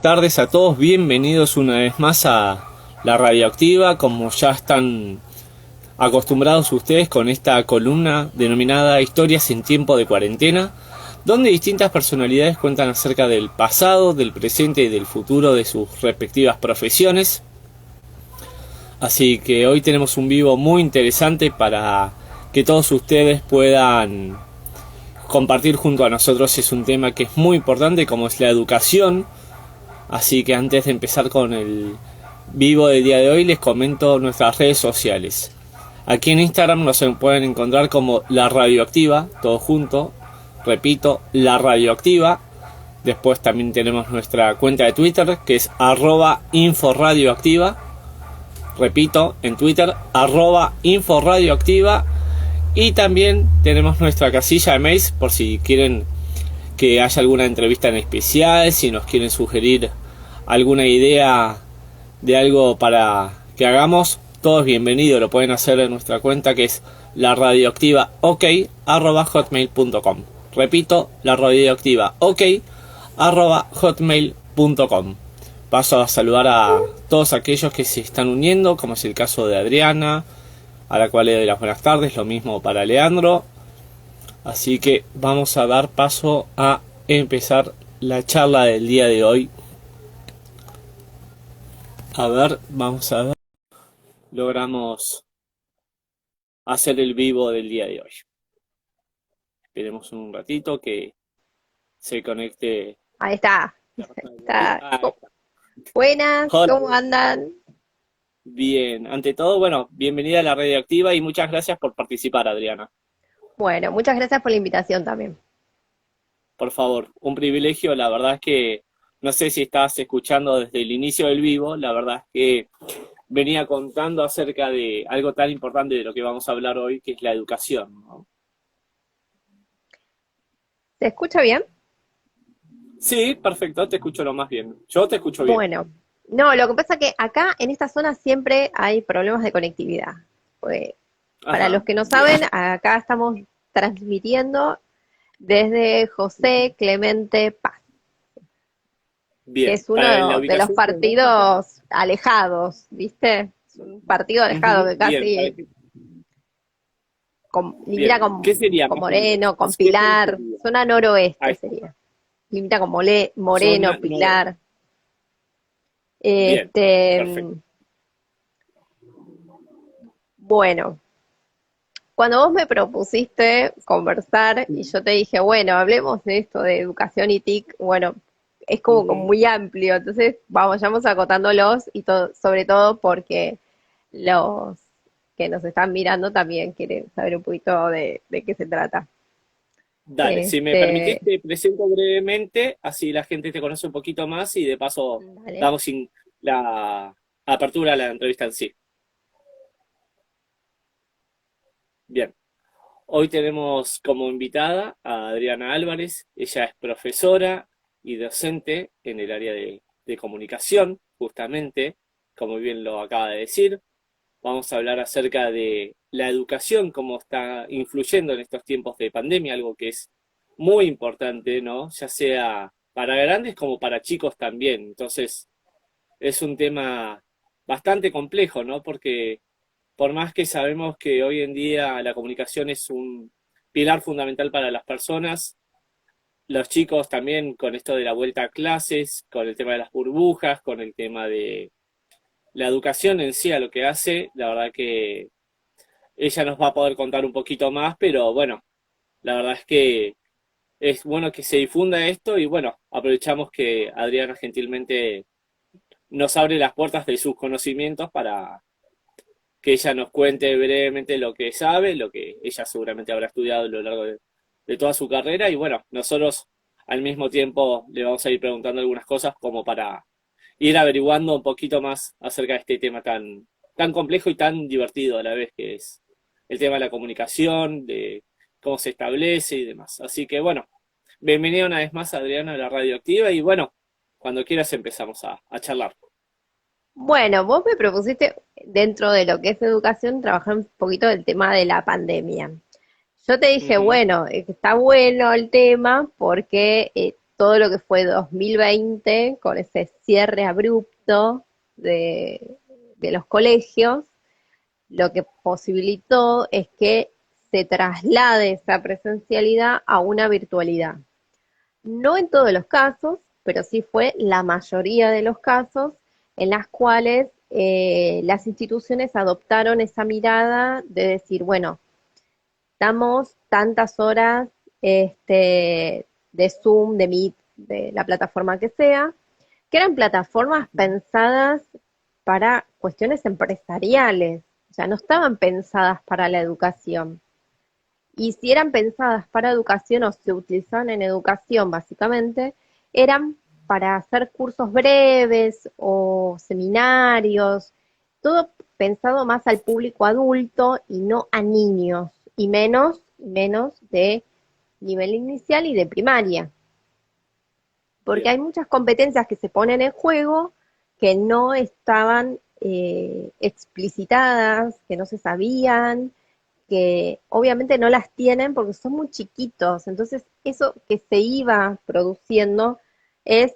tardes a todos, bienvenidos una vez más a La Radioactiva, como ya están acostumbrados ustedes con esta columna denominada Historias en tiempo de cuarentena, donde distintas personalidades cuentan acerca del pasado, del presente y del futuro de sus respectivas profesiones. Así que hoy tenemos un vivo muy interesante para que todos ustedes puedan compartir junto a nosotros. Es un tema que es muy importante, como es la educación. Así que antes de empezar con el vivo del día de hoy, les comento nuestras redes sociales. Aquí en Instagram nos pueden encontrar como La Radioactiva, todo junto. Repito, La Radioactiva. Después también tenemos nuestra cuenta de Twitter, que es @inforadioactiva. Repito, en Twitter, @inforadioactiva. Y también tenemos nuestra casilla de mails, por si quieren que haya alguna entrevista en especial, si nos quieren sugerir alguna idea de algo para que hagamos, todo es bienvenido. Lo pueden hacer en nuestra cuenta, que es laradioactivaok@hotmail.com. Repito, laradioactivaok@hotmail.com. Paso a saludar a todos aquellos que se están uniendo, como es el caso de Adriana, a la cual le doy las buenas tardes, lo mismo para Leandro. Así que vamos a dar paso a empezar la charla del día de hoy. A ver, vamos a ver. Logramos hacer el vivo del día de hoy. Esperemos un ratito que se conecte. Ahí está. Ah, Buenas, hola, ¿cómo andan? bien. Ante todo, bueno, bienvenida a la Radioactiva y muchas gracias por participar, Adriana. Bueno, muchas gracias por la invitación también. Por favor, un privilegio. La verdad es que no sé si estás escuchando desde el inicio del vivo. La verdad es que venía contando acerca de algo tan importante de lo que vamos a hablar hoy, que es la educación, ¿no? ¿Se escucha bien? Sí, perfecto, te escucho lo más bien. Yo te escucho bien. Bueno, no, lo que pasa es que acá en esta zona siempre hay problemas de conectividad. Pues, para los Ajá, que no bien, saben, acá estamos transmitiendo desde José Clemente Paz, que bien. es Para la uno de los ubicación que nos das acá. partidos alejados, ¿viste? Es un partido alejado Ujú, que bien, casi limita bien. ¿Qué sería con más o menos? Moreno, con ¿Qué zona Pilar, sería? zona Ahí noroeste está. sería. Limita con Moreno, Zona noroeste. Pilar. Bien, Este, perfecto. bueno, cuando vos me propusiste conversar y yo te dije, bueno, hablemos de esto de educación y TIC, bueno, es como Ujú. muy amplio, entonces vamos acotándolos y todo, sobre todo porque los que nos están mirando también quieren saber un poquito de qué se trata. Dale, si me permitís Este, te presento brevemente, así la gente te conoce un poquito más y de paso dale. damos la apertura a la entrevista en sí. Bien, hoy tenemos como invitada a Adriana Álvarez. Ella es profesora y docente en el área de comunicación, justamente, como bien lo acaba de decir. Vamos a hablar acerca de la educación, cómo está influyendo en estos tiempos de pandemia, algo que es muy importante, ¿no? Ya sea para grandes como para chicos también. Entonces, es un tema bastante complejo, ¿no? Porque por más que sabemos que hoy en día la comunicación es un pilar fundamental para las personas, los chicos también con esto de la vuelta a clases, con el tema de las burbujas, con el tema de la educación en sí a lo que hace, la verdad que ella nos va a poder contar un poquito más, pero bueno, la verdad es que es bueno que se difunda esto y bueno, aprovechamos que Adriana gentilmente nos abre las puertas de sus conocimientos para que ella nos cuente brevemente lo que sabe, lo que ella seguramente habrá estudiado a lo largo de toda su carrera y bueno, nosotros al mismo tiempo le vamos a ir preguntando algunas cosas como para ir averiguando un poquito más acerca de este tema tan complejo y tan divertido a la vez que es el tema de la comunicación, de cómo se establece y demás. Así que bueno, bienvenida una vez más Adriana a la Radioactiva y bueno, cuando quieras empezamos a charlar. Bueno, vos me propusiste, dentro de lo que es educación, trabajar un poquito del tema de la pandemia. Yo te dije, Ujú, bueno, está bueno el tema porque todo lo que fue 2020, con ese cierre abrupto de los colegios, lo que posibilitó es que se traslade esa presencialidad a una virtualidad. No en todos los casos, pero sí fue la mayoría de los casos en las cuales las instituciones adoptaron esa mirada de decir, bueno, damos tantas horas de Zoom, de Meet, de la plataforma que sea, que eran plataformas pensadas para cuestiones empresariales, o sea, no estaban pensadas para la educación. Y si eran pensadas para educación o se utilizaban en educación básicamente, eran para hacer cursos breves o seminarios, todo pensado más al público adulto y no a niños, y menos de nivel inicial y de primaria. Porque Bien. hay muchas competencias que se ponen en juego que no estaban explicitadas, que no se sabían, que obviamente no las tienen porque son muy chiquitos. Entonces, eso que se iba produciendo es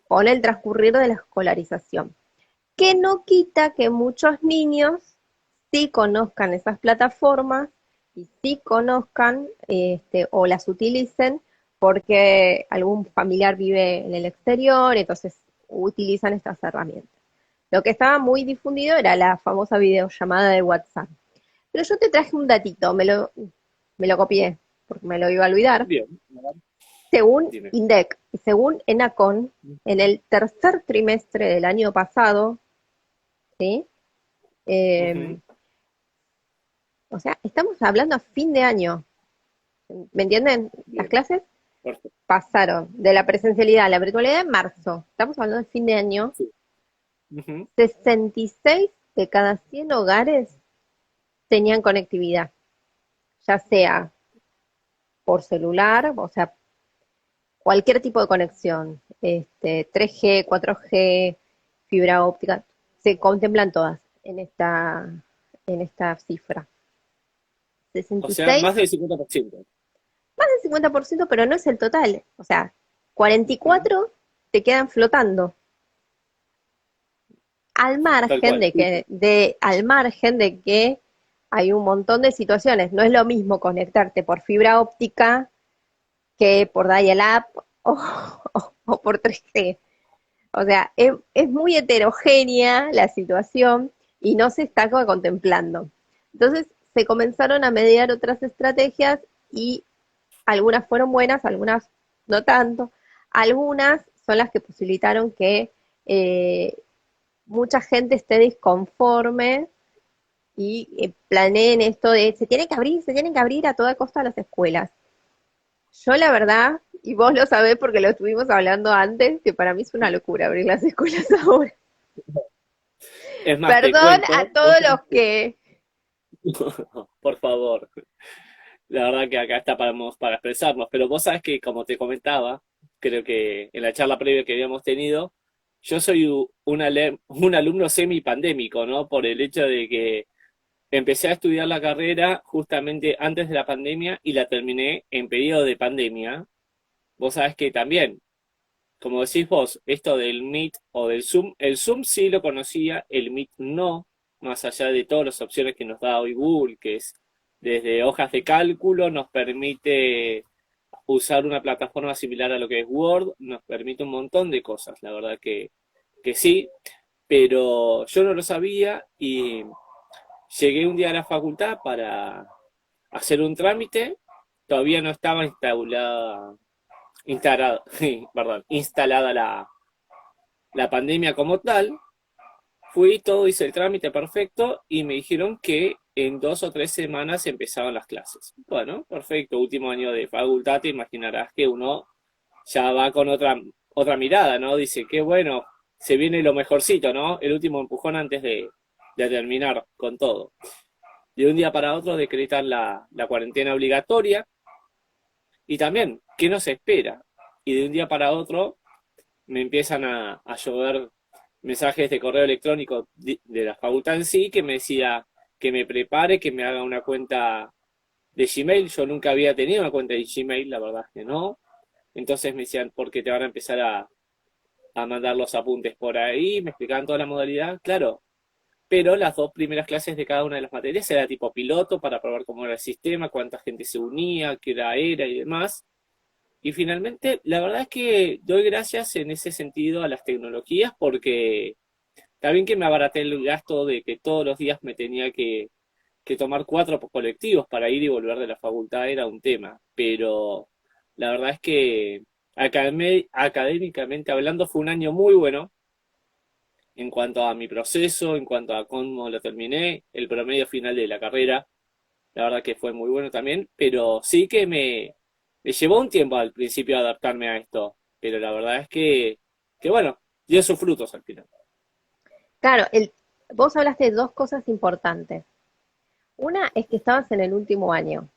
con el transcurrir de la escolarización. Que no quita que muchos niños sí conozcan esas plataformas y sí conozcan o las utilicen porque algún familiar vive en el exterior, entonces utilizan estas herramientas. Lo que estaba muy difundido era la famosa videollamada de WhatsApp. Pero yo te traje un datito, me lo copié, porque me lo iba a olvidar. Bien. Según Dime. INDEC y según ENACON, en el tercer trimestre del año pasado, ¿sí? Ujú. Eh, o sea, estamos hablando a fin de año, ¿me entienden? Las Bien. clases Perfecto. pasaron de la presencialidad a la virtualidad en marzo. Estamos hablando de fin de año. Sí. Ujú. 66 de cada 100 hogares tenían conectividad, ya sea por celular, o sea, cualquier tipo de conexión, 3G, 4G, fibra óptica, se contemplan todas en esta cifra. O sea, 66, más del 50%. más del 50%, pero no es el total. O sea, Ujú. 44 te quedan flotando. Tal cual. Sí, sí. Al margen de que hay un montón de situaciones. No es lo mismo conectarte por fibra óptica que por dial-up o, o por 3G. O sea, es muy heterogénea la situación y no se está contemplando. Entonces se comenzaron a mediar otras estrategias y algunas fueron buenas, algunas no tanto. Algunas son las que posibilitaron que eh, mucha gente esté disconforme y planeen esto de se tienen que abrir a toda costa las escuelas. Yo la verdad, y vos lo sabés porque lo estuvimos hablando antes, que para mí es una locura abrir las escuelas ahora. Es más, te Perdón a cuento, todos los que... por favor, la verdad que acá estamos para expresarnos, pero vos sabés que, como te comentaba, creo que en la charla previa que habíamos tenido, yo soy un alumno semi-pandémico, ¿no? Por el hecho de que empecé a estudiar la carrera justamente antes de la pandemia y la terminé en periodo de pandemia. Vos sabés que también, como decís vos, esto del Meet o del Zoom, el Zoom sí lo conocía, el Meet no, más allá de todas las opciones que nos da hoy Google, que es desde hojas de cálculo, nos permite usar una plataforma similar a lo que es Word, nos permite un montón de cosas, la verdad que sí, pero yo no lo sabía y llegué un día a la facultad para hacer un trámite, todavía no estaba instalada la pandemia como tal. Fui, todo, hice el trámite perfecto y me dijeron que en 2 o 3 semanas empezaban las clases. Bueno, perfecto, último año de facultad, te imaginarás que uno ya va con otra mirada, ¿no? Dice, qué bueno, se viene lo mejorcito, ¿no? El último empujón antes de terminar con todo. De un día para otro decretan la cuarentena obligatoria y también, ¿qué nos espera? Y de un día para otro me empiezan a llover mensajes de correo electrónico de la facultad en sí que me decía que me prepare, que me haga una cuenta de Gmail. Yo nunca había tenido una cuenta de Gmail, la verdad es que no. Entonces me decían, porque te van a empezar a mandar los apuntes por ahí, me explicaban toda la modalidad, claro, pero las dos primeras clases de cada una de las materias era tipo piloto para probar cómo era el sistema, cuánta gente se unía, qué era y demás. Y finalmente, la verdad es que doy gracias en ese sentido a las tecnologías porque está bien que me abaraté el gasto de que todos los días me tenía que tomar 4 colectivos para ir y volver de la facultad, era un tema, pero la verdad es que académicamente hablando fue un año muy bueno en cuanto a mi proceso, en cuanto a cómo lo terminé, el promedio final de la carrera, la verdad que fue muy bueno también, pero sí que me llevó un tiempo al principio adaptarme a esto, pero la verdad es que bueno, dio sus frutos al final. Claro, vos hablaste de dos cosas importantes. Una es que estabas en el último año.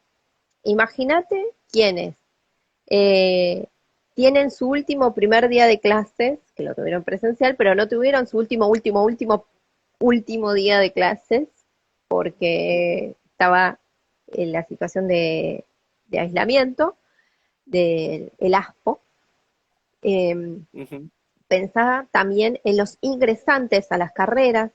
Imagínate quiénes eh, tienen su último primer día de clases, que lo tuvieron presencial, pero no tuvieron su último día de clases porque estaba en la situación de aislamiento del ASPO. Eh, Ujú. Pensaba también en los ingresantes a las carreras.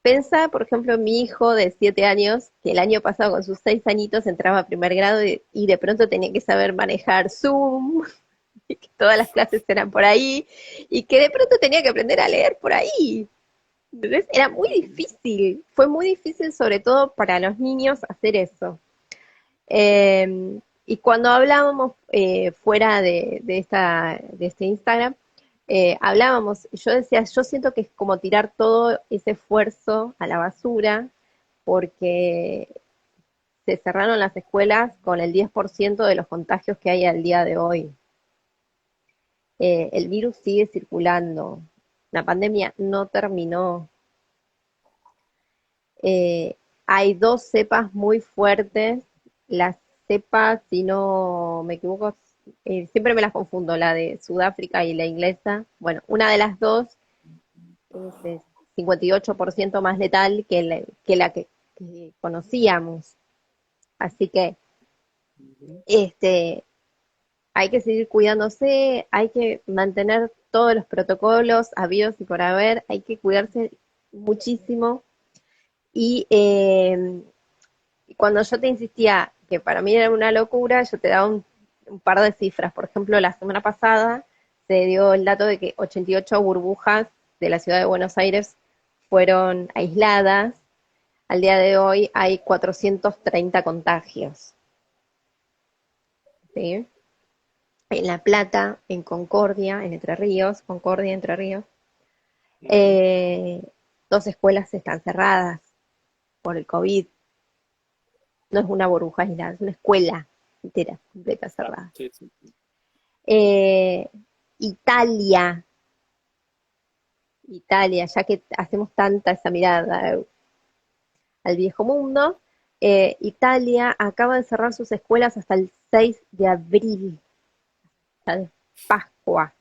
Pensaba, por ejemplo, en mi hijo de 7 años, que el año pasado con sus 6 añitos entraba a primer grado y de pronto tenía que saber manejar Zoom, y que todas las clases eran por ahí, y que de pronto tenía que aprender a leer por ahí. Entonces era muy difícil, fue muy difícil sobre todo para los niños hacer eso. Y cuando hablábamos fuera de este Instagram, hablábamos, yo decía, yo siento que es como tirar todo ese esfuerzo a la basura, porque se cerraron las escuelas con el 10% de los contagios que hay al día de hoy. El virus sigue circulando, la pandemia no terminó. Eh, Hay dos cepas muy fuertes. La cepa, si no me equivoco, siempre me las confundo, la de Sudáfrica y la inglesa. Bueno, una de las dos es 58% más letal que conocíamos. Así que Ujú. este, hay que seguir cuidándose, hay que mantener todos los protocolos habidos y por haber, hay que cuidarse muchísimo. Y cuando yo te insistía que para mí era una locura, yo te daba un par de cifras. Por ejemplo, la semana pasada se dio el dato de que 88 burbujas de la ciudad de Buenos Aires fueron aisladas. Al día de hoy hay 430 contagios, ¿sí? En La Plata, en Concordia, en Entre Ríos, Concordia, Entre Ríos, Ujú. eh, dos escuelas están cerradas por el COVID. No es una burbuja aislada, es una escuela entera, completa, Claro, cerrada. sí, sí. Eh, Italia, Italia, ya que hacemos tanta esa mirada al viejo mundo, Italia acaba de cerrar sus escuelas hasta el 6 de abril, hasta de Pascua,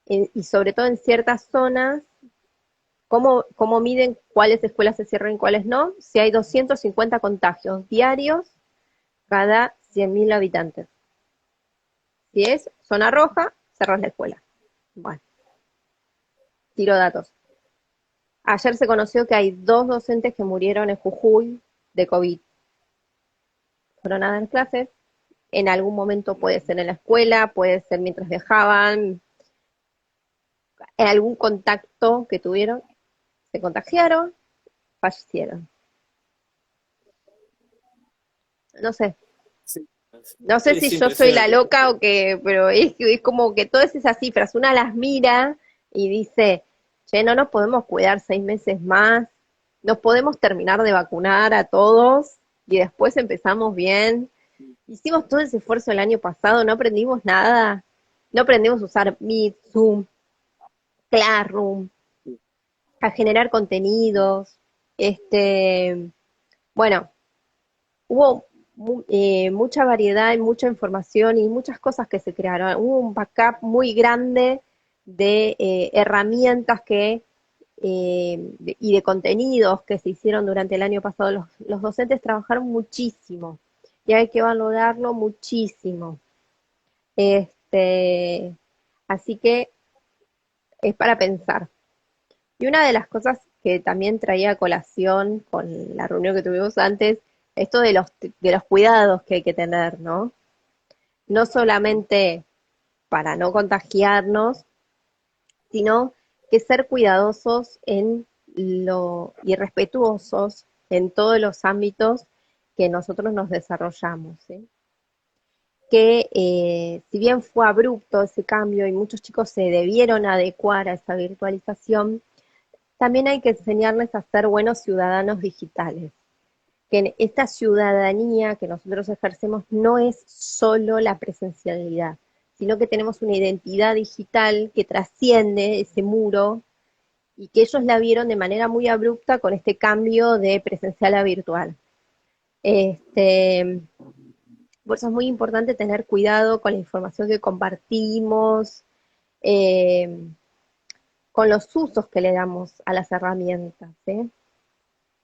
y sobre todo en ciertas zonas. ¿Cómo miden cuáles escuelas se cierran y cuáles no? Si hay 250 contagios diarios cada 100.000 habitantes. Si es zona roja, cerras la escuela. Bueno, tiro datos. Ayer se conoció que hay dos docentes que murieron en Jujuy de COVID. Fueron a dar clases. En algún momento puede Ujú. ser en la escuela, puede ser mientras viajaban, en algún contacto que tuvieron, se contagiaron, fallecieron. No sé, Sí, no sé si es yo soy la impresionante. loca o qué, pero es como que todas esas cifras, una las mira y dice, che, no nos podemos cuidar 6 meses más, nos podemos terminar de vacunar a todos y después empezamos bien. Hicimos todo ese esfuerzo el año pasado, no aprendimos nada, no aprendimos a usar Meet, Zoom, Classroom, a generar contenidos. Bueno, hubo mucha variedad y mucha información y muchas cosas que se crearon. Hubo un backup muy grande de herramientas y de contenidos que se hicieron durante el año pasado. Los docentes trabajaron muchísimo y hay que valorarlo muchísimo. Este, así que es para pensar. Y una de las cosas que también traía a colación con la reunión que tuvimos antes, esto de los cuidados que hay que tener, ¿no? No solamente para no contagiarnos, sino que ser cuidadosos y respetuosos en todos los ámbitos que nosotros nos desarrollamos, ¿sí? Que si bien fue abrupto ese cambio y muchos chicos se debieron adecuar a esa virtualización, también hay que enseñarles a ser buenos ciudadanos digitales. Que en esta ciudadanía que nosotros ejercemos no es solo la presencialidad, sino que tenemos una identidad digital que trasciende ese muro y que ellos la vieron de manera muy abrupta con este cambio de presencial a virtual. Este, por eso es muy importante tener cuidado con la información que compartimos, eh, con los usos que le damos a las herramientas, ¿sí?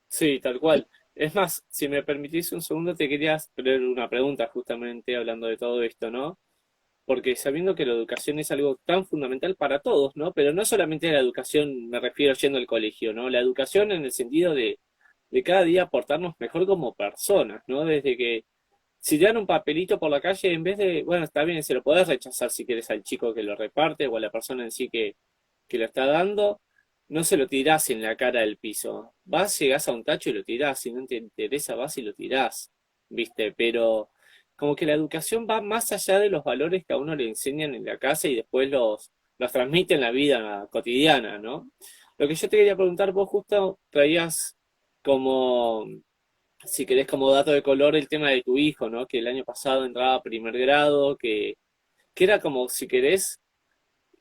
Sí, tal cual. Es más, si me permitís un segundo, te quería hacer una pregunta justamente hablando de todo esto, ¿no? Porque sabiendo que la educación es algo tan fundamental para todos, ¿no? Pero no solamente la educación, me refiero yendo al colegio, ¿no? La educación en el sentido de cada día portarnos mejor como personas, ¿no? Desde que si te dan un papelito por la calle, en vez de, bueno, está bien, se lo podés rechazar si quieres al chico que lo reparte o a la persona en sí que lo está dando, no se lo tirás en la cara del piso. Vas, llegás a un tacho y lo tirás, si no te interesa, vas y lo tirás, ¿viste? Pero como que la educación va más allá de los valores que a uno le enseñan en la casa y después los transmite en la vida cotidiana, ¿no? Lo que yo te quería preguntar, vos justo traías como si querés como dato de color el tema de tu hijo, ¿no? Que el año pasado entraba a primer grado, que era como, si querés,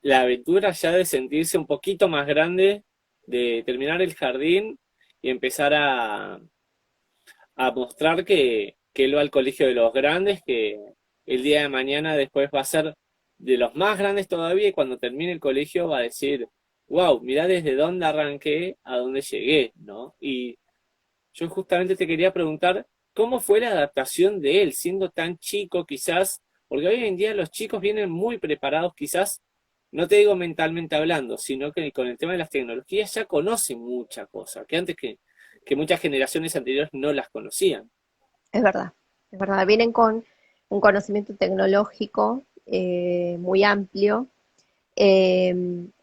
la aventura ya de sentirse un poquito más grande, de terminar el jardín y empezar a mostrar que él va al colegio de los grandes, que el día de mañana después va a ser de los más grandes todavía y cuando termine el colegio va a decir, wow, mirá desde dónde arranqué a dónde llegué, ¿no? Y yo justamente te quería preguntar cómo fue la adaptación de él, siendo tan chico quizás, porque hoy en día los chicos vienen muy preparados quizás, no te digo mentalmente hablando, sino que con el tema de las tecnologías ya conocen mucha cosa, que antes que muchas generaciones anteriores no las conocían. Es verdad, es verdad. Vienen con un conocimiento tecnológico muy amplio.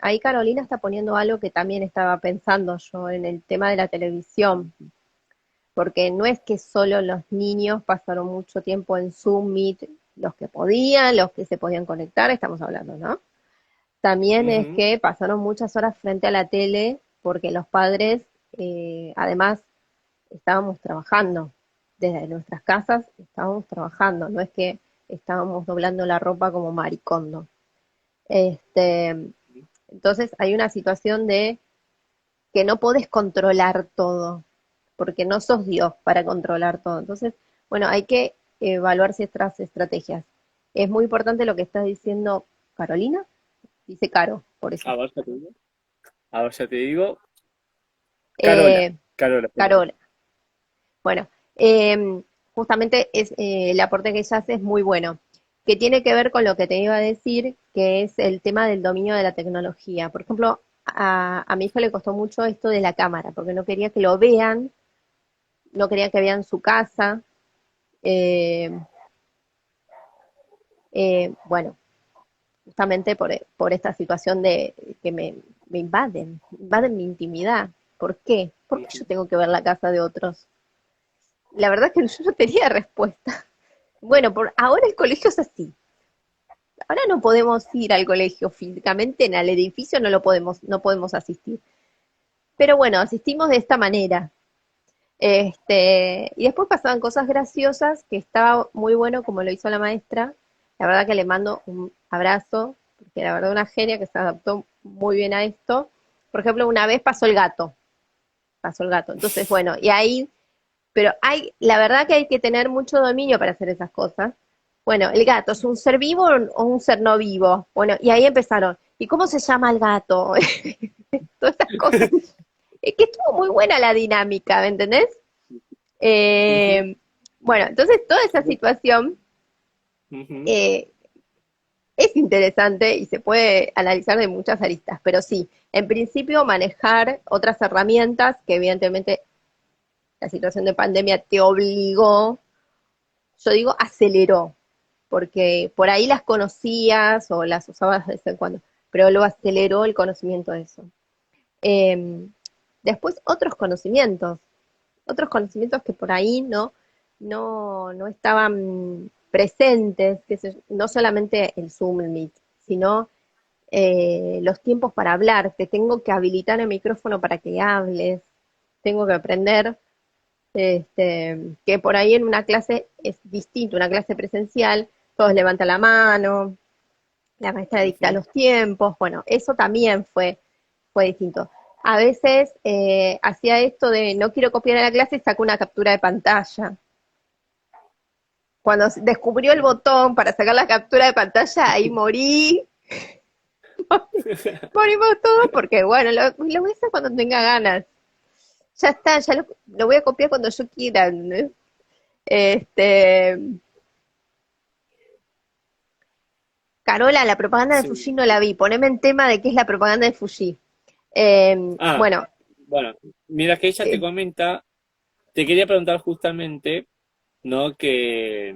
Ahí Carolina está poniendo algo que también estaba pensando yo en el tema de la televisión, porque no es que solo los niños pasaron mucho tiempo en Zoom, Meet, los que podían, los que se podían conectar, estamos hablando, ¿no? También es Ujú. que pasaron muchas horas frente a la tele porque los padres, además, estábamos trabajando. Desde nuestras casas estábamos trabajando, no es que estábamos doblando la ropa como maricondo. Este, entonces hay una situación de que no podés controlar todo, porque no sos Dios para controlar todo. Entonces, bueno, hay que evaluar ciertas estrategias. Es muy importante lo que está diciendo Carolina, dice Caro, por eso. A ver, ya te digo. A ver, ya te digo. Carola, Eh, Carola. Carola, bueno, justamente el aporte que ella hace es muy bueno, que tiene que ver con lo que te iba a decir, que es el tema del dominio de la tecnología. Por ejemplo, a mi hijo le costó mucho esto de la cámara, porque no quería que lo vean, no quería que vean su casa. eh, bueno, justamente por esta situación de que me invaden mi intimidad. ¿Por qué? ¿Por qué yo tengo que ver la casa de otros? La verdad es que yo no tenía respuesta. Bueno, ahora el colegio es así. Ahora no podemos ir al colegio físicamente, en el edificio no podemos asistir. Pero bueno, asistimos de esta manera. Y después pasaban cosas graciosas que estaba muy bueno como lo hizo la maestra. La verdad que le mando un abrazo, porque la verdad una genia que se adaptó muy bien a esto. Por ejemplo, una vez pasó el gato. Entonces, bueno, y ahí, pero la verdad que hay que tener mucho dominio para hacer esas cosas. Bueno, el gato, ¿es un ser vivo o un ser no vivo? Bueno, y ahí empezaron. ¿Y cómo se llama el gato? Todas esas cosas. Es que estuvo muy buena la dinámica, ¿me entendés? Ujú, Eh, bueno, entonces toda esa situación ujú. eh, es interesante y se puede analizar de muchas aristas, pero sí, en principio manejar otras herramientas que evidentemente la situación de pandemia te obligó, yo digo aceleró, porque por ahí las conocías o las usabas de vez en cuando, pero lo aceleró el conocimiento de eso. Eh, Después otros conocimientos que por ahí no estaban presentes, no solamente el Zoom, el Meet, sino los tiempos para hablar, te tengo que habilitar el micrófono para que hables, tengo que aprender que por ahí en una clase es distinto, una clase presencial, todos levantan la mano, la maestra dicta Ujú. los tiempos, bueno, eso también fue distinto. A veces hacía esto de no quiero copiar a la clase y saco una captura de pantalla. Cuando descubrió el botón para sacar la captura de pantalla, ahí morí, morimos todos porque bueno, lo voy a hacer cuando tenga ganas. Ya está, ya lo voy a copiar cuando yo quiera, ¿no? Este, Carola, la propaganda de Sí. Fuji no la vi. Poneme en tema de qué es la propaganda de Fuji. Ah, Bueno, bueno, mira que ella te eh, comenta, te quería preguntar justamente, ¿no? Que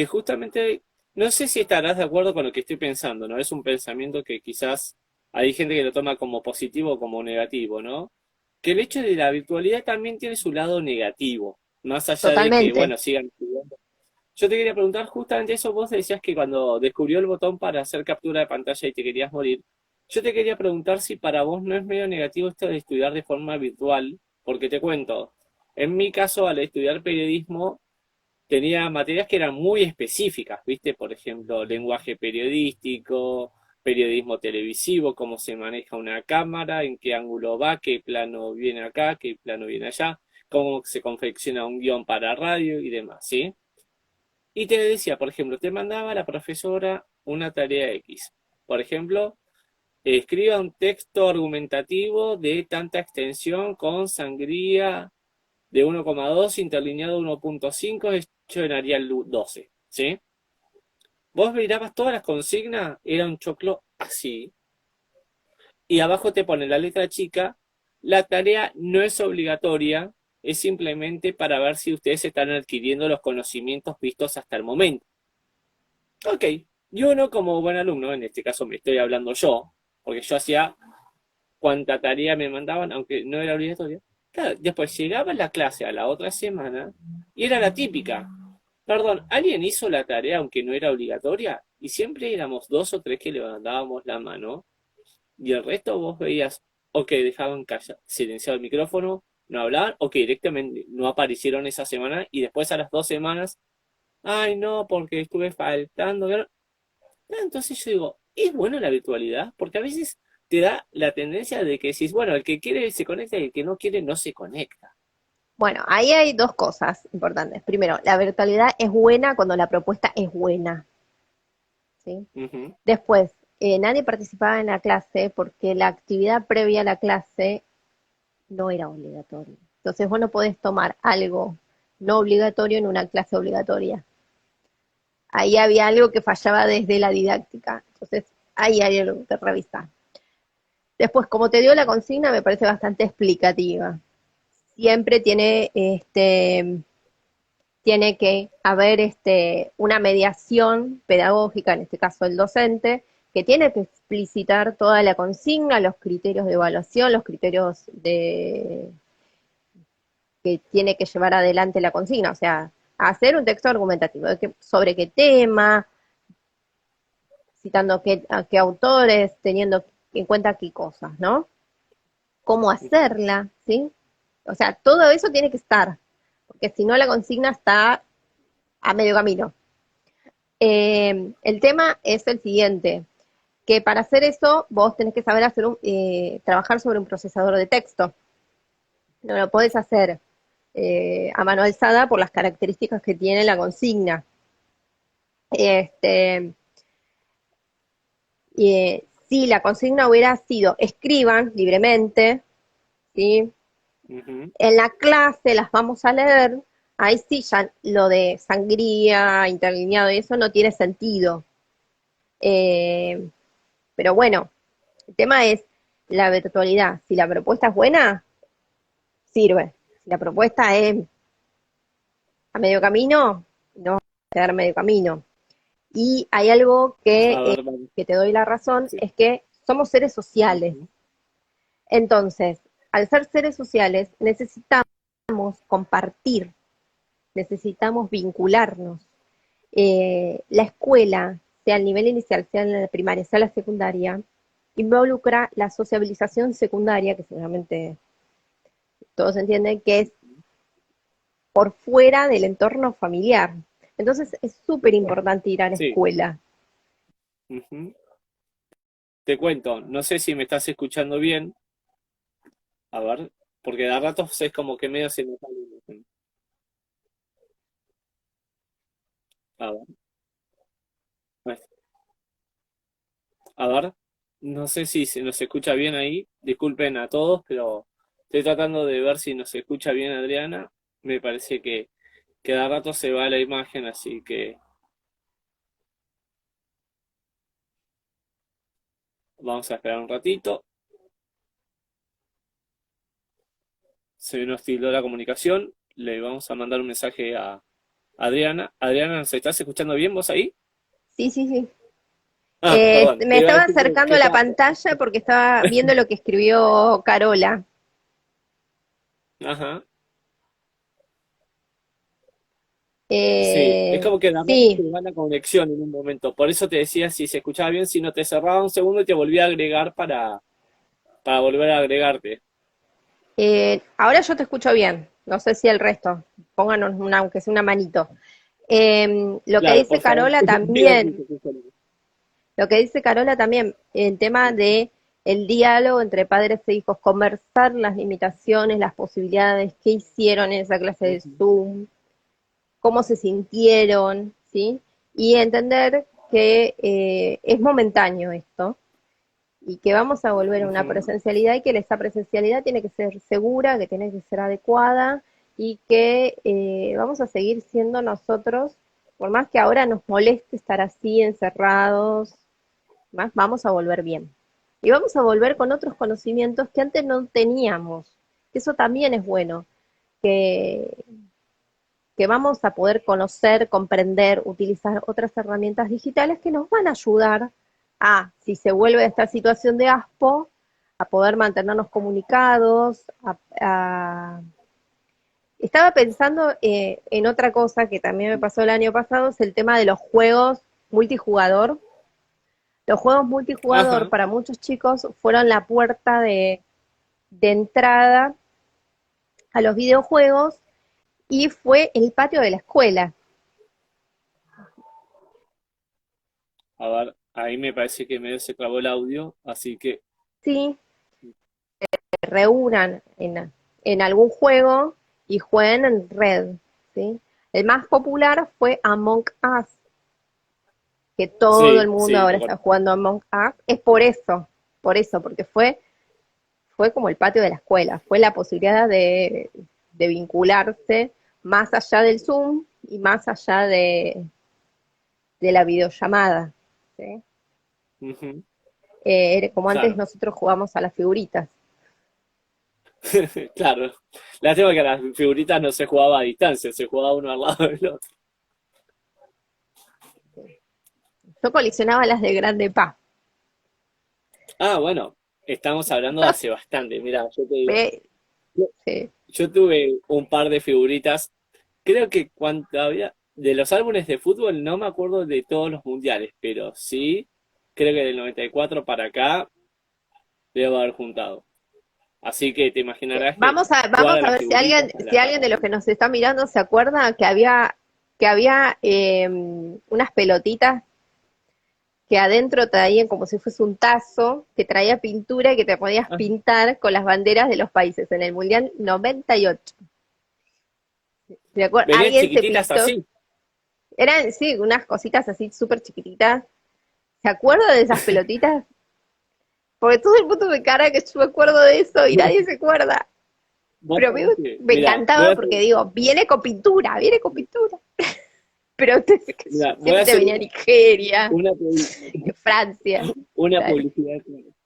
justamente, no sé si estarás de acuerdo con lo que estoy pensando, ¿no? Es un pensamiento que quizás hay gente que lo toma como positivo o como negativo, ¿no? Que el hecho de la virtualidad también tiene su lado negativo, más allá de que, totalmente. bueno, sigan estudiando. Yo te quería preguntar justamente eso, vos decías que cuando descubrió el botón para hacer captura de pantalla y te querías morir, yo te quería preguntar si para vos no es medio negativo esto de estudiar de forma virtual, porque te cuento, en mi caso al estudiar periodismo tenía materias que eran muy específicas, ¿viste? Por ejemplo, lenguaje periodístico, periodismo televisivo, cómo se maneja una cámara, en qué ángulo va, qué plano viene acá, qué plano viene allá, cómo se confecciona un guión para radio y demás, ¿sí? Y te decía, por ejemplo, te mandaba la profesora una tarea X. Por ejemplo, escriba un texto argumentativo de tanta extensión con sangría de 1,2 interlineado 1,5 hecho en Arial 12, ¿sí? Vos mirabas todas las consignas, era un choclo así, y abajo te pone la letra chica, la tarea no es obligatoria, es simplemente para ver si ustedes están adquiriendo los conocimientos vistos hasta el momento. Ok, y uno como buen alumno, en este caso me estoy hablando yo, porque yo hacía cuanta tarea me mandaban, aunque no era obligatoria. Claro, después llegaba la clase a la otra semana y era la típica. Perdón, ¿alguien hizo la tarea aunque no era obligatoria? Y siempre éramos dos o tres que levantábamos la mano y el resto vos veías o que dejaban silenciado el micrófono, no hablaban, o que directamente no aparecieron esa semana y después a las 2 semanas, ay no, porque estuve faltando. Entonces yo digo, ¿es bueno la virtualidad? Porque a veces te da la tendencia de que decís, bueno, el que quiere se conecta y el que no quiere no se conecta. Bueno, ahí hay dos cosas importantes. Primero, la virtualidad es buena cuando la propuesta es buena, ¿sí? Ujú. Después, nadie participaba en la clase porque la actividad previa a la clase no era obligatoria. Entonces vos no podés tomar algo no obligatorio en una clase obligatoria. Ahí había algo que fallaba desde la didáctica. Entonces, ahí hay algo que revisar. Después, como te dio la consigna, me parece bastante explicativa. Siempre tiene que haber una mediación pedagógica, en este caso el docente, que tiene que explicitar toda la consigna, los criterios de evaluación, los criterios que tiene que llevar adelante la consigna, o sea, hacer un texto argumentativo, sobre qué tema, citando a qué autores, teniendo en cuenta qué cosas, ¿no? Cómo Ujú. hacerla, ¿sí? O sea, todo eso tiene que estar, porque si no la consigna está a medio camino. El tema es el siguiente, que para hacer eso vos tenés que saber trabajar sobre un procesador de texto. No lo podés hacer a mano alzada por las características que tiene la consigna. Este, si la consigna hubiera sido escriban libremente, ¿sí? Ujú. En la clase las vamos a leer, ahí sí ya lo de sangría, interlineado y eso no tiene sentido. Eh, pero bueno, el tema es la virtualidad. Si la propuesta es buena, sirve. Si la propuesta es a medio camino, no va a quedar a medio camino. Y hay algo A ver, vamos. que te doy la razón, Sí. es que somos seres sociales. Ujú. Entonces, al ser seres sociales, necesitamos compartir, necesitamos vincularnos. La escuela, sea el nivel inicial, sea en la primaria, sea la secundaria, involucra la sociabilización secundaria, que seguramente todos entienden que es por fuera del entorno familiar. Entonces es súper importante ir a la Sí. escuela. Ujú. Te cuento, no sé si me estás escuchando bien, a ver, porque de a ratos es como que medio se me sale la imagen. A ver, pues, a ver, no sé si se nos escucha bien ahí, disculpen a todos, pero estoy tratando de ver si nos escucha bien Adriana, me parece que de a rato se va la imagen, así que vamos a esperar un ratito, se nos tildó la comunicación, le vamos a mandar un mensaje a Adriana. Adriana, ¿nos estás escuchando bien vos ahí? Sí, sí, sí. Perdón, Me te iba a estaba decir acercando que a la estaba. pantalla porque estaba viendo lo que escribió Carola. Ajá. Sí, es como que la moto Sí, se va la conexión en un momento. Por eso te decía si se escuchaba bien, si no te cerraba un segundo y te volvía a agregar para volver a agregarte. ahora yo te escucho bien. No sé si el resto. Pónganos una, aunque sea una manito. Lo que Claro, dice por favor, Carola díganme si también, se escucha bien. lo que dice Carola también, el tema de el diálogo entre padres e hijos, conversar las limitaciones, las posibilidades, qué hicieron en esa clase de Ujú, Zoom, cómo se sintieron, ¿sí? Y entender que es momentáneo esto y que vamos a volver a una ujú, presencialidad y que esa presencialidad tiene que ser segura, que tiene que ser adecuada y que vamos a seguir siendo nosotros, por más que ahora nos moleste estar así encerrados, más vamos a volver bien. Y vamos a volver con otros conocimientos que antes no teníamos. Eso también es bueno, que, que vamos a poder conocer, comprender, utilizar otras herramientas digitales que nos van a ayudar a, si se vuelve esta situación de ASPO, a poder mantenernos comunicados. Estaba pensando en otra cosa que también me pasó el año pasado, es el tema de los juegos multijugador. Los juegos multijugador ajá. para muchos chicos fueron la puerta de entrada a los videojuegos y fue el patio de la escuela. A ver, ahí me parece que medio se trabó el audio, así que. Sí, reúnan en algún juego y jueguen en red, ¿sí? El más popular fue Among Us, que todo el Sí, mundo sí, ahora lo está conozco. jugando Among Us, es por eso, porque fue como el patio de la escuela, fue la posibilidad de vincularse más allá del Zoom y más allá de la videollamada, ¿sí? Ujú, Como antes claro, nosotros jugamos a las figuritas. claro. Lástima que las figuritas no se jugaba a distancia, se jugaba uno al lado del otro. Yo coleccionaba las de Grande Pa. Ah, bueno, estamos hablando de hace bastante. Mira, yo te digo, Ve, yo, sí. yo tuve un par de figuritas. Creo que cuando había, de los álbumes de fútbol no me acuerdo de todos los mundiales, pero sí, creo que del 94 para acá debo haber juntado. Así que te imaginarás que jugar Vamos a a las ver figuritas en la si etapa alguien de los de. que nos está mirando se acuerda que había unas pelotitas que adentro traían como si fuese un tazo, que traía pintura y que te podías Ah, pintar con las banderas de los países en el Mundial 98. venían Alguien se chiquititas pintó, así. eran, sí, unas cositas así súper chiquititas. ¿Se acuerda de esas pelotitas? Porque todo el mundo me cara que yo me acuerdo de eso y nadie se acuerda. Vos Pero a mí sabés que, me mira, encantaba porque digo, viene con pintura, viene con pintura. pero usted Mira, voy a siempre te hacer venía a Nigeria, una, publi- Francia, una claro. publicidad.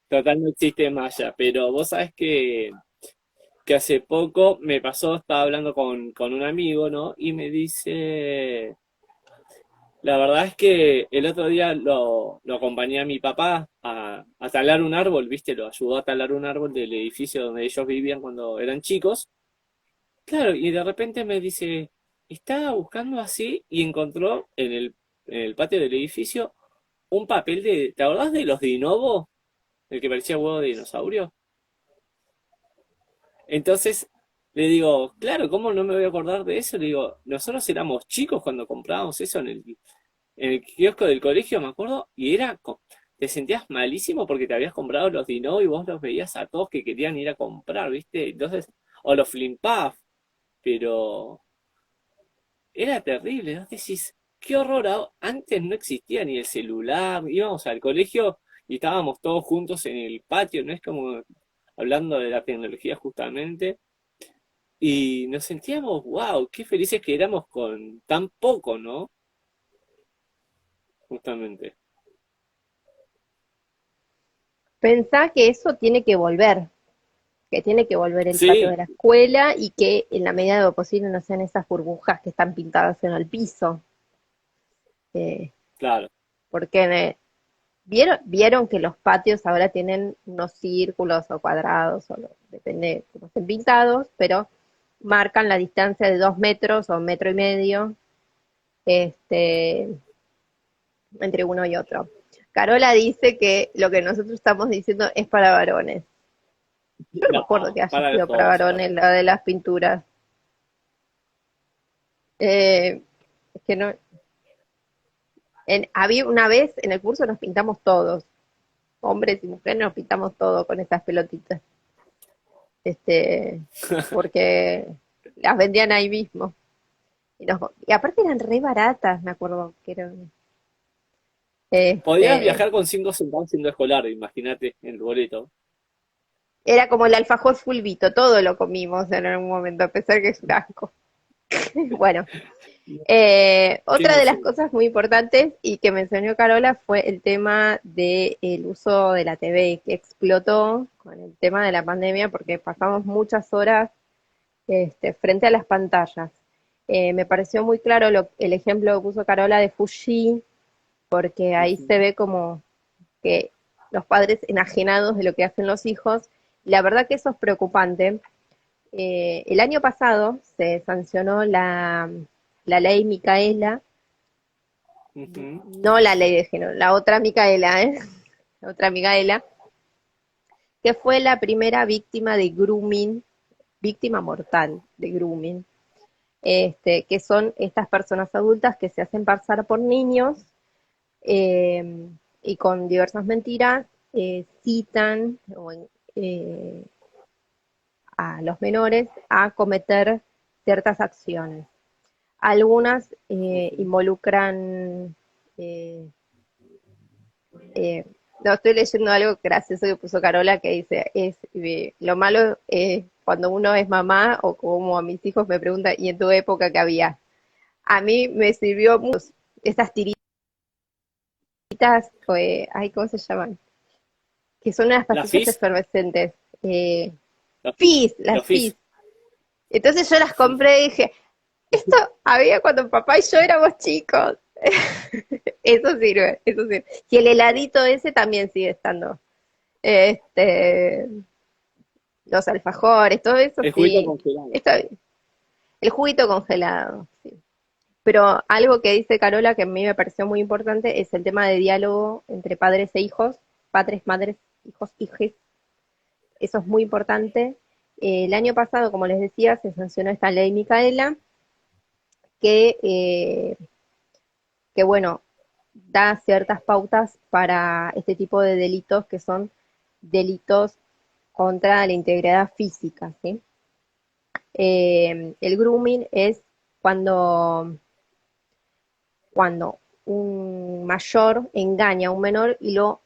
Total, no existe Maya, pero vos sabés que hace poco me pasó, estaba hablando con un amigo, ¿no? Y me dice, la verdad es que el otro día lo acompañé a mi papá a talar un árbol, ¿viste? Lo ayudó a talar un árbol del edificio donde ellos vivían cuando eran chicos. Claro, y de repente me dice, estaba buscando así y encontró en el patio del edificio un papel de, ¿te acordás de los Dinovo? El que parecía huevo de dinosaurio. Entonces le digo, claro, ¿cómo no me voy a acordar de eso? Le digo, nosotros éramos chicos cuando comprábamos eso en el kiosco del colegio, me acuerdo, y te sentías malísimo porque te habías comprado los Dino y vos los veías a todos que querían ir a comprar, ¿viste? Entonces, o los Flimpaf, pero era terrible, ¿no? Decís, qué horror, antes no existía ni el celular, íbamos al colegio y estábamos todos juntos en el patio, no es como hablando de la tecnología justamente, y nos sentíamos, wow, qué felices que éramos con tan poco, ¿no? Justamente. Pensá que eso tiene que tiene que volver el patio de Sí, la escuela y que en la medida de lo posible no sean esas burbujas que están pintadas en el piso. Eh, claro. porque vieron que los patios ahora tienen unos círculos o cuadrados, depende de cómo estén pintados, pero marcan la distancia de 2 metros o 1 metro y medio este, entre uno y otro. Carola dice que lo que nosotros estamos diciendo es para varones. Yo no me acuerdo No, que haya para los sido para dos. varones la de las pinturas. Es que no. Había una vez en el curso nos pintamos todos, hombres y mujeres nos pintamos todos con esas pelotitas, este, porque las vendían ahí mismo. Y aparte eran re baratas, me acuerdo que eran. Podías Este, viajar con 5 centavos siendo escolar, imagínate, en el boleto. era como el alfajor fulvito, todo lo comimos en algún momento, a pesar que es un asco. Bueno, Qué otra de las emoción. cosas muy importantes y que mencionó Carola fue el tema del uso de la TV, que explotó con el tema de la pandemia porque pasamos muchas horas frente a las pantallas. Me pareció muy claro el ejemplo que puso Carola de Fuji, porque ahí se Ujú. ve como que los padres enajenados de lo que hacen los hijos. La verdad que eso es preocupante. El año pasado se sancionó la ley Micaela, Ujú. no la ley de género, la otra Micaela, ¿eh? La otra Micaela, que fue la primera víctima de grooming, víctima mortal de grooming, que son estas personas adultas que se hacen pasar por niños eh, y con diversas mentiras citan eh, a los menores a cometer ciertas acciones. Algunas Ujú. involucran, eh, no, estoy leyendo algo gracioso que puso Carola que dice, lo malo es cuando uno es mamá o como a mis hijos me preguntan, ¿y en tu época qué había? A mí me sirvió mucho esas tiritas, ay, ¿cómo se llaman? Que son unas La pastillas FIS, efervescentes. Eh, la FIS, Fizz, la las Fizz. FIS. Entonces yo las compré y dije, esto había cuando papá y yo éramos chicos. Eso sirve, eso sirve. Y el heladito ese también sigue estando. Este, los alfajores, todo eso El juguito sí. congelado. Está bien. El juguito congelado, sí. Pero algo que dice Carola que a mí me pareció muy importante es el tema de diálogo entre padres e hijos, padres, madres, hijos, hijes. Eso es muy importante. El año pasado, como les decía, se sancionó esta ley Micaela, que, que bueno, da ciertas pautas para este tipo de delitos que son delitos contra la integridad física, ¿sí? El grooming es cuando, cuando un mayor engaña a un menor y lo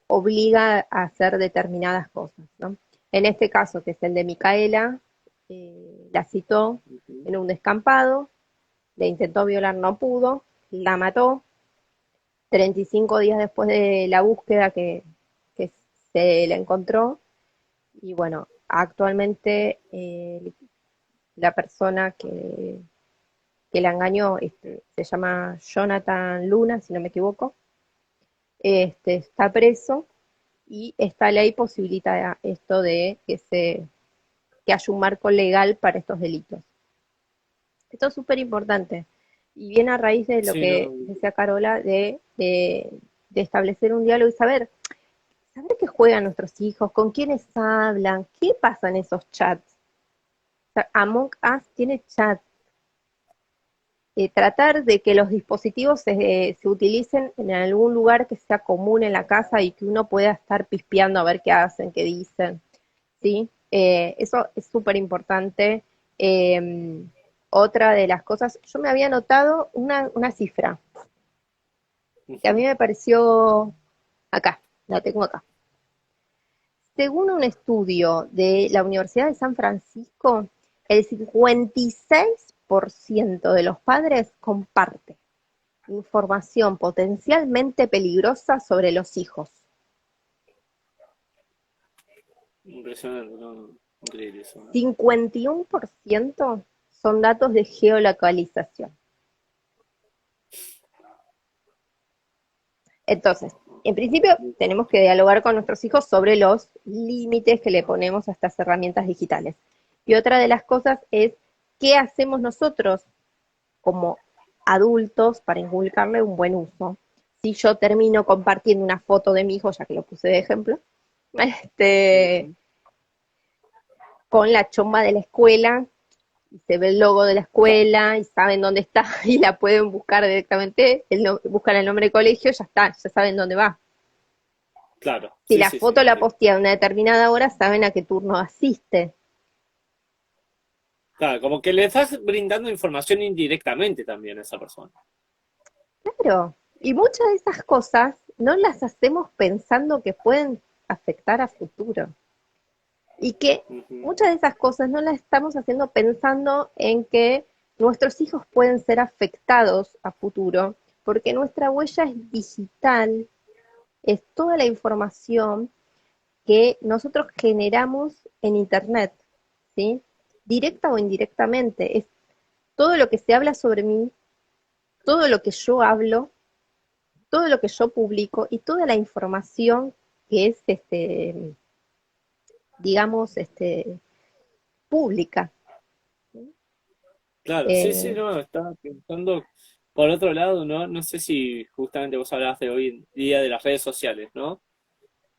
obliga a hacer determinadas cosas, ¿no? En este caso, que es el de Micaela, la citó Ujú. en un descampado, le intentó violar, no pudo, la mató. 35 días después de la búsqueda que se la encontró. Y bueno, actualmente la persona que la engañó se llama Jonathan Luna, si no me equivoco. Está preso y esta ley posibilita esto de que haya un marco legal para estos delitos. Esto es súper importante y viene a raíz de lo Sí, que no, decía Carola de establecer un diálogo y saber qué juegan nuestros hijos, con quiénes hablan, qué pasa en esos chats. O sea, Among Us tiene chat. Tratar de que los dispositivos se utilicen en algún lugar que sea común en la casa y que uno pueda estar pispeando a ver qué hacen, qué dicen, ¿sí? Eso es súper importante. Eh, Otra de las cosas, yo me había notado una cifra que a mí ujú. me pareció acá, la tengo acá. Según un estudio de la Universidad de San Francisco, el 56% de los padres comparte información potencialmente peligrosa sobre los hijos. Impresionante, no, no, increíble eso, ¿no? 51% son datos de geolocalización. Entonces, en principio, tenemos que dialogar con nuestros hijos sobre los límites que le ponemos a estas herramientas digitales. Y otra de las cosas es qué hacemos nosotros como adultos para inculcarle un buen uso. Si yo termino compartiendo una foto de mi hijo, ya que lo puse de ejemplo, este, Ujú. con la chomba de la escuela, y se ve el logo de la escuela y saben dónde está y la pueden buscar directamente, buscan el nombre de colegio, ya está, ya saben dónde va. Claro, Si sí, la sí, sí, foto la perfecto. postea a una determinada hora, saben a qué turno asiste. Claro, como que le estás brindando información indirectamente también a esa persona. Claro, y muchas de esas cosas no las hacemos pensando que pueden afectar a futuro. Y que Ujú. muchas de esas cosas no las estamos haciendo pensando en que nuestros hijos pueden ser afectados a futuro, porque nuestra huella es digital, es toda la información que nosotros generamos en Internet, ¿sí? Directa o indirectamente, es todo lo que se habla sobre mí, todo lo que yo hablo, todo lo que yo publico y toda la información que es, digamos, pública. Claro, sí, sí, Eh, no, estaba pensando por otro lado, ¿no? No sé si justamente vos hablabas de hoy en día de las redes sociales, ¿no?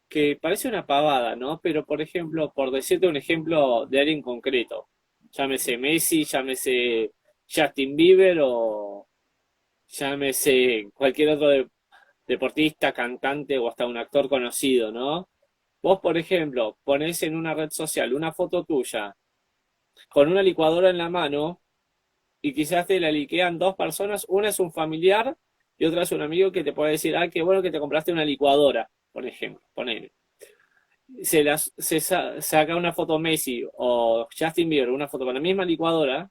Que parece una pavada, ¿no? Pero, por ejemplo, por decirte un ejemplo de alguien concreto, llámese Messi, llámese Justin Bieber o llámese cualquier otro deportista, cantante o hasta un actor conocido, ¿no? Vos, por ejemplo, ponés en una red social una foto tuya con una licuadora en la mano y quizás te la liquean dos personas, una es un familiar y otra es un amigo que te puede decir, ah, qué bueno que te compraste una licuadora, por ejemplo, ponele. Saca una foto Messi o Justin Bieber, una foto con la misma licuadora,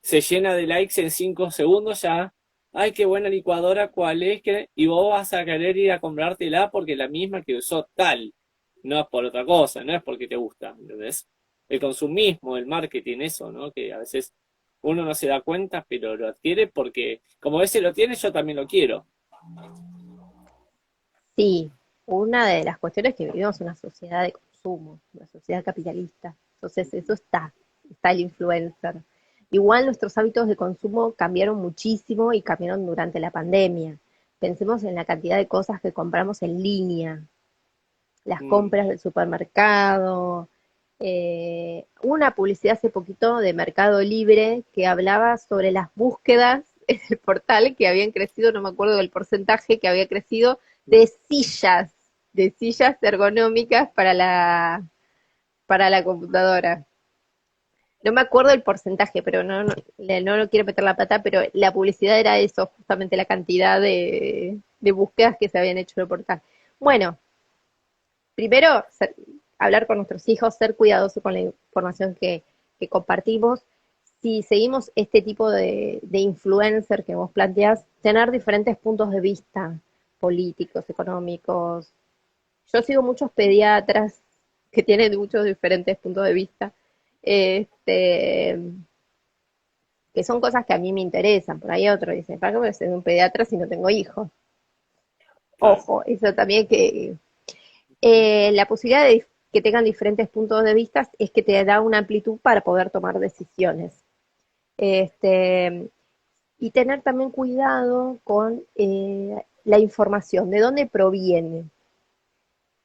se llena de likes en 5 segundos ya. Ay, qué buena licuadora, ¿cuál es? Y vos vas a querer ir a comprártela porque es la misma que usó tal. No es por otra cosa, no es porque te gusta, ¿entendés? El consumismo, el marketing, eso, ¿no? Que a veces uno no se da cuenta, pero lo adquiere porque como ese lo tiene, yo también lo quiero. sí, una de las cuestiones es que vivimos en una sociedad de consumo, una sociedad capitalista. Entonces, eso está el influencer. Igual nuestros hábitos de consumo cambiaron muchísimo y cambiaron durante la pandemia. Pensemos en la cantidad de cosas que compramos en línea, las Mm, compras del supermercado. Una publicidad hace poquito de Mercado Libre que hablaba sobre las búsquedas en el portal que habían crecido, no me acuerdo del porcentaje que había crecido, de sillas ergonómicas para la computadora. No me acuerdo el porcentaje, pero no lo quiero meter la pata, pero la publicidad era eso, justamente la cantidad de búsquedas que se habían hecho en el portal. Bueno, primero, hablar con nuestros hijos, ser cuidadosos con la información que compartimos, si seguimos este tipo de influencer que vos planteás, tener diferentes puntos de vista políticos, económicos. Yo sigo muchos pediatras que tienen muchos diferentes puntos de vista, este, que son cosas que a mí me interesan. Por ahí otro dice, ¿para qué voy a ser un pediatra si no tengo hijos? Claro. Ojo, eso también que la posibilidad de que tengan diferentes puntos de vista es que te da una amplitud para poder tomar decisiones. Este, y tener también cuidado con la información, de dónde proviene,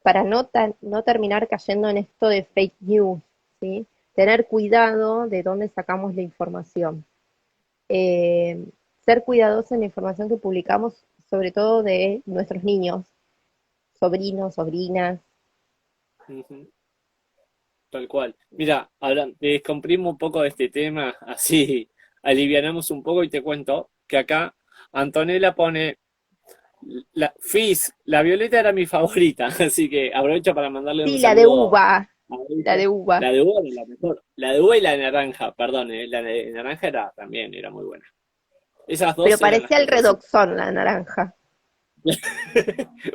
para no terminar cayendo en esto de fake news, ¿sí? Tener cuidado de dónde sacamos la información. Eh, Ser cuidadosos en la información que publicamos, sobre todo de nuestros niños, sobrinos, sobrinas. Ujú. Tal cual. Mira, te descomprimo un poco de este tema, así alivianamos un poco y te cuento que acá Antonella pone la Violeta era mi favorita, así que aprovecho para mandarle un Sí, la de saludo uva, a la ella. de uva. La de uva era la mejor. La de uva y la de naranja, perdón, la de naranja era también, era muy buena. Esas Pero dos eran las parecía el mejorcitas. redoxón la naranja.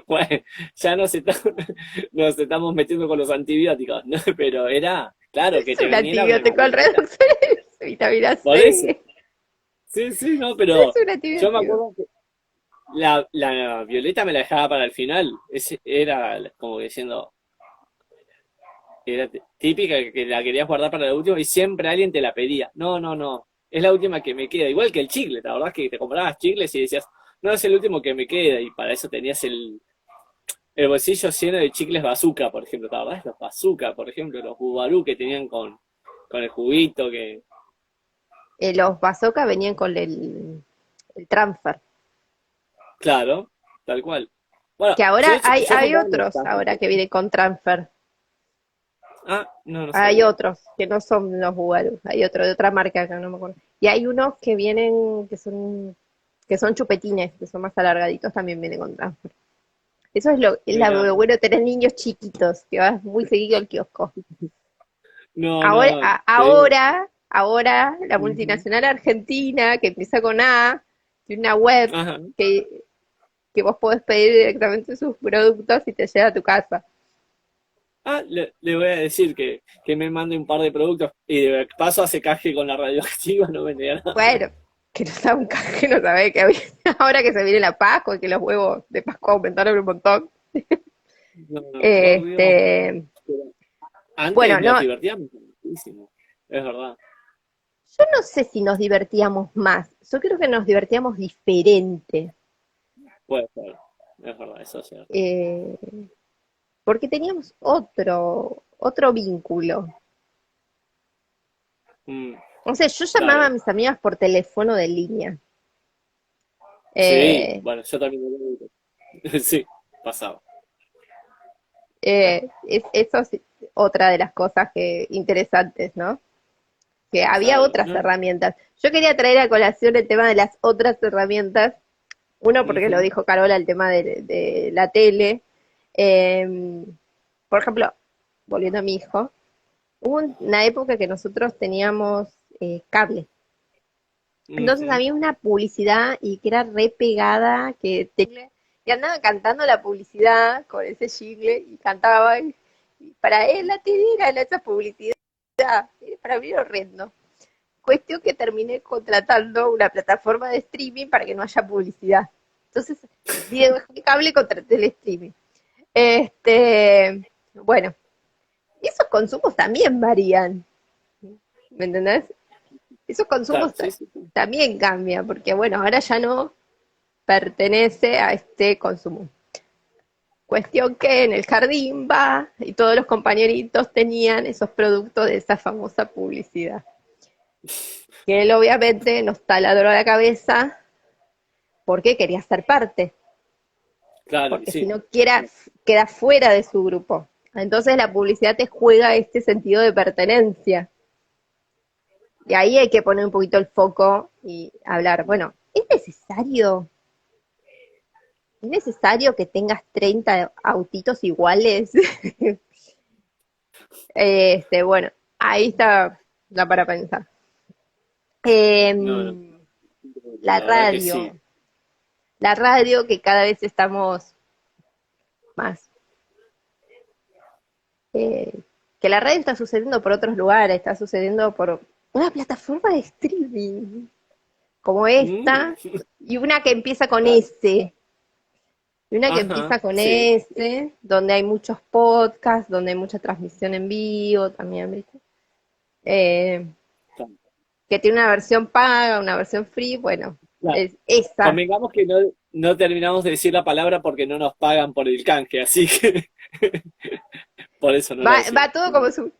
Bueno, ya nos estamos metiendo con los antibióticos, ¿no? Pero era, claro, que Es te un viniera una antibiótico el violeta. redoxón, es vitamina Por eso. C. Sí, sí, no, Es pero un yo me antibiótico. acuerdo que la violeta me la dejaba para el final. Era como diciendo, era típica que la querías guardar para la última y siempre alguien te la pedía. No, no, no. Es la última que me queda. Igual que el chicle, la verdad es que te comprabas chicles y decías, no, es el último que me queda. Y para eso tenías el bolsillo lleno de chicles bazooka, por ejemplo. ¿Te acordás? Los bazooka, por ejemplo, los bubarú que tenían con el juguito que. Los bazooka venían con el transfer. Claro, tal cual. Bueno, Que ahora yo hay compraba en las otros casas. ahora que vienen con transfer. Ah, no, no Hay sabía. otros que no son los Bugarú, hay otro de otra marca que no me acuerdo. Y hay unos que vienen, que son chupetines, que son más alargaditos, también vienen con transfer. Eso Mira, lo bueno de tener niños chiquitos, que vas muy seguido al kiosco. no, no, te digo. Ahora la Ujú. multinacional argentina, que empieza con A, tiene una web Ajá. que, que vos podés pedir directamente sus productos y te llega a tu casa. Ah, le voy a decir que me mande un par de productos y de paso hace caje con la radioactiva, no me nada. Bueno, que no sabe un que no sabe que ahora que se viene la Pascua y que los huevos de Pascua aumentaron un montón. No, no, por Dios. Este, Pero antes bueno, nos no, divertíamos muchísimo, es verdad. yo no sé si nos divertíamos más, yo creo que nos divertíamos diferente, Puede ser, es verdad, eso es cierto. eh, porque teníamos otro vínculo. Mm, O sea, yo llamaba a claro. mis amigas por teléfono de línea. Sí, Eh, bueno, yo también lo digo. Sí, pasaba. Eso es otra de las cosas interesantes, ¿no? Que había Claro, otras ¿no? herramientas. Yo quería traer a colación el tema de las otras herramientas. Uno, porque lo Ujú, dijo Carola, el tema de la tele. Eh, por ejemplo, volviendo a mi hijo, hubo una época que nosotros teníamos cable. Entonces ujú. había una publicidad y que era re pegada, y andaba cantando la publicidad con ese jingle y cantaba. Y para él la tele era esa publicidad. Para mí era horrendo. Cuestión que terminé contratando una plataforma de streaming para que no haya publicidad. Entonces, video cable contraté el streaming. Bueno, y esos consumos también varían, ¿me entendés? Esos Claro, consumos sí, sí, sí. también cambian, porque bueno, ahora ya no pertenece a este consumo. Cuestión que en el jardín va y todos los compañeritos tenían esos productos de esa famosa publicidad. Que él obviamente nos taladró la cabeza porque quería ser parte, Claro, y porque si sí. no queda fuera de su grupo. Entonces la publicidad te juega este sentido de pertenencia. Y ahí hay que poner un poquito el foco y hablar, bueno, ¿es necesario que tengas 30 autitos iguales? Bueno, ahí está la para pensar. No, no, Em, la la verdad que sí. radio, la radio que cada vez estamos más, eh, que la radio está sucediendo por otros lugares, está sucediendo por una plataforma de streaming como Mm, esta, y una que empieza con claro. S, y una que Ajá, empieza con sí. S, donde hay muchos podcasts, donde hay mucha transmisión en vivo también, ¿viste? Eh, que tiene una versión paga, una versión free, bueno, Claro. es esa. Convengamos que no terminamos de decir la palabra porque no nos pagan por el canje, así que por eso no la Va decimos. todo como su...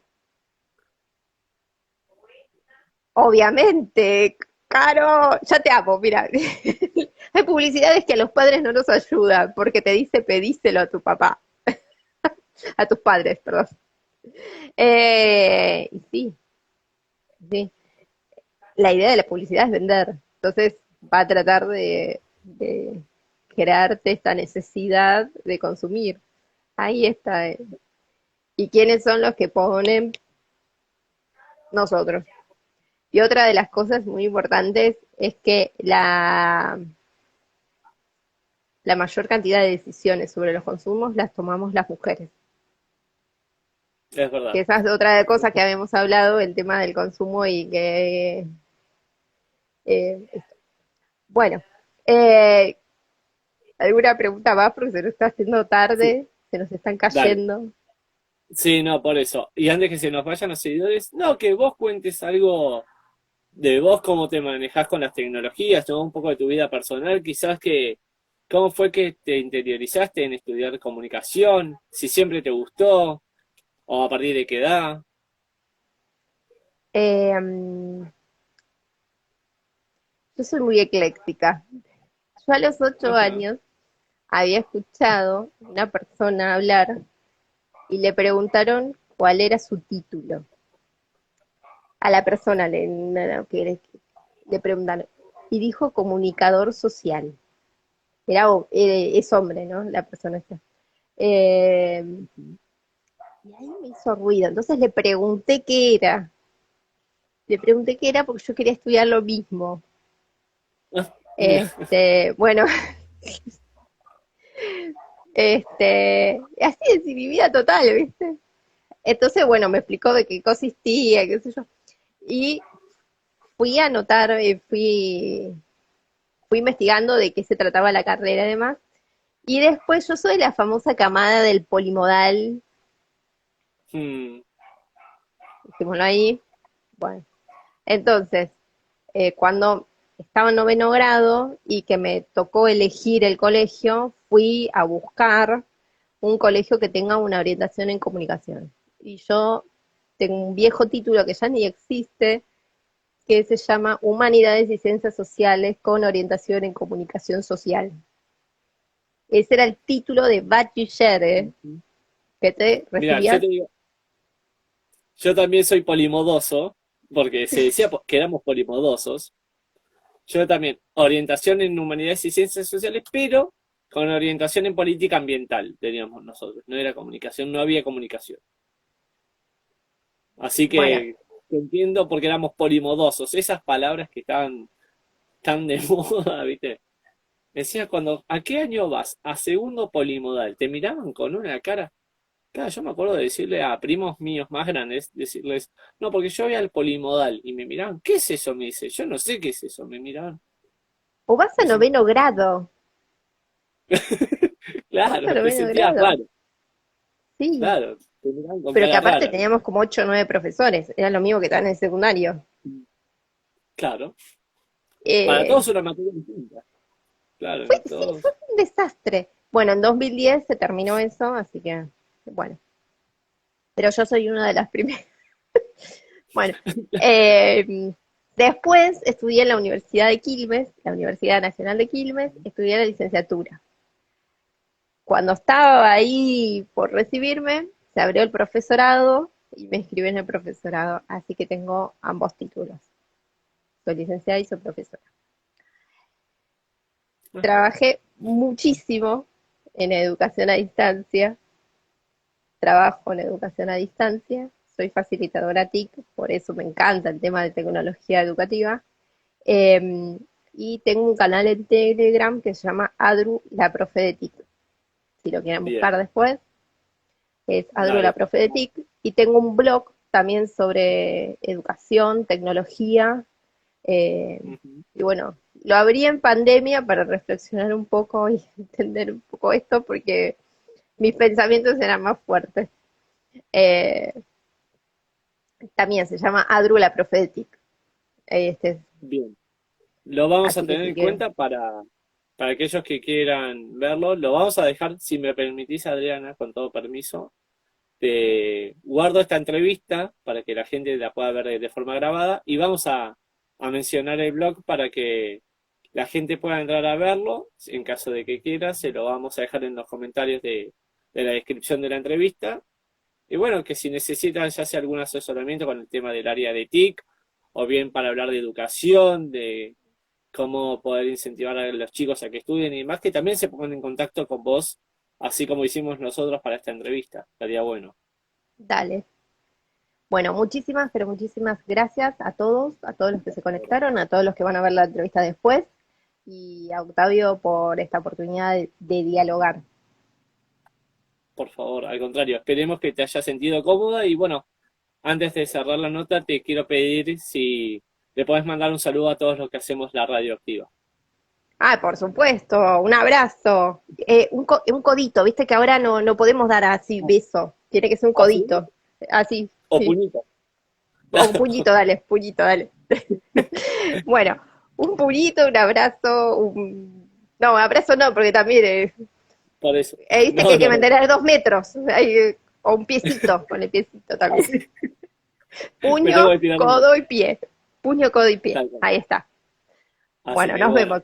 Obviamente, Caro, ya te amo, mira. Hay publicidades que a los padres no nos ayudan, porque te dice pedíselo a tu papá, a tus padres, perdón. Y sí, sí. La idea de la publicidad es vender. Entonces va a tratar de crearte esta necesidad de consumir. Ahí está. ¿Y quiénes son los que ponen? Nosotros. Y otra de las cosas muy importantes es que la mayor cantidad de decisiones sobre los consumos las tomamos las mujeres. Es Que verdad. esa es otra cosa que habíamos hablado, el tema del consumo y que, bueno, eh, ¿alguna pregunta más? Porque se nos está haciendo Sí, tarde, se nos están dale. cayendo. Sí, no, por eso. Y antes que se nos vayan los seguidores, no, que vos cuentes algo de vos, cómo te manejás con las tecnologías, ¿no? Un poco de tu vida personal, quizás que, cómo fue que te interiorizaste en estudiar comunicación, si siempre te gustó, o a partir de qué edad. Yo soy muy ecléctica. Yo a los ocho Ajá. años había escuchado una persona hablar y le preguntaron cuál era su título. A la persona le preguntaron y dijo comunicador social. Es hombre, ¿no? La persona está. Eh, y ahí me hizo ruido. Entonces le pregunté qué era. Le pregunté qué era porque yo quería estudiar lo mismo. Ah, mira, Bueno, así es mi vida total, ¿viste? Entonces, bueno, me explicó de qué consistía, qué sé yo. Y fui a anotar, fui investigando de qué se trataba la carrera y demás. Y después yo soy la famosa camada del polimodal, mm, dijémoslo ahí. Bueno, entonces, cuando estaba en noveno grado y que me tocó elegir el colegio, fui a buscar un colegio que tenga una orientación en comunicación. Y yo tengo un viejo título que ya ni existe, que se llama Humanidades y Ciencias Sociales con orientación en comunicación social. Ese era el título de bachiller, que te mira, yo recibías. te digo, yo también soy polimodoso, porque se decía que éramos polimodosos. Yo también, orientación en humanidades y ciencias sociales, pero con orientación en política ambiental, teníamos nosotros. No era comunicación, no había comunicación. Así Bueno, que te entiendo porque éramos polimodosos. Esas palabras que estaban tan de moda, ¿viste? Decía cuando, ¿a qué año vas? A segundo polimodal. Te miraban con una cara. Claro, yo me acuerdo de decirle a primos míos más grandes, decirles, no, porque yo voy al polimodal. Y me miraban, ¿qué es eso? Me dice, yo no sé qué es eso. Me miraban. o vas a Decían, noveno grado, vas a claro, te noveno sentías grado, raro. sí. Claro, te miraban con Pero que cara aparte rara. teníamos como 8 o 9 profesores, era lo mismo que estaba en el secundario. Claro, para Eh, todos una materia distinta. Claro, sí, fue todos. un desastre. Bueno, en 2010 se terminó eso, así que, bueno, pero yo soy una de las primeras. Bueno, después estudié en la Universidad de Quilmes, la Universidad Nacional de Quilmes, estudié la licenciatura. Cuando estaba ahí por recibirme, se abrió el profesorado y me inscribí en el profesorado, así que tengo ambos títulos. Soy licenciada y soy profesora. Ajá. Trabajé muchísimo en educación a distancia, trabajo en educación a distancia, soy facilitadora TIC, por eso me encanta el tema de tecnología educativa. Eh, y tengo un canal en Telegram que se llama Adru, la profe de TIC. Si lo quieren Bien, buscar después, es Adru, la dale. profe de TIC. Y tengo un blog también sobre educación, tecnología. eh, Ujú. y bueno, lo abrí en pandemia para reflexionar un poco y entender un poco esto, porque mis pensamientos eran más fuertes. Eh, También se llama Adru, la profe de TIC. Este, Bien. Lo vamos a así que tener si en quieren. cuenta para aquellos que quieran verlo. Lo vamos a dejar, si me permitís, Adriana, con todo permiso. Te guardo esta entrevista para que la gente la pueda ver de forma grabada y vamos a mencionar el blog para que la gente pueda entrar a verlo. En caso de que quiera, se lo vamos a dejar en los comentarios de la descripción de la entrevista. Y bueno, que si necesitan ya sea algún asesoramiento con el tema del área de TIC, o bien para hablar de educación, de cómo poder incentivar a los chicos a que estudien y más, que también se pongan en contacto con vos, así como hicimos nosotros para esta entrevista. Estaría bueno. Dale. Bueno, muchísimas, pero muchísimas gracias a todos los que se conectaron, a todos los que van a ver la entrevista después y a Octavio por esta oportunidad de dialogar. Por favor, al contrario, esperemos que te hayas sentido cómoda y bueno, antes de cerrar la nota te quiero pedir si le podés mandar un saludo a todos los que hacemos la radioactiva. Ah, por supuesto, un abrazo, un codito, viste que ahora no podemos dar así beso, tiene que ser un ¿O sí? codito, así, ¿O sí, puñito? o un puñito, dale. Bueno, un puñito, un abrazo, no, abrazo no, porque también Por eso. viste que No, hay que no, no. mantener 2 metros, o un piecito, con el piecito también. Así me tengo Puño, que tirar un beso. codo y pie. Puño, codo y pie. Tal cual. Ahí está. Así Bueno, que nos bueno, vemos.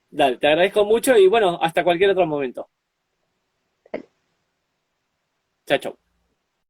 dale, te agradezco mucho y bueno, hasta cualquier otro momento. Chao, chao.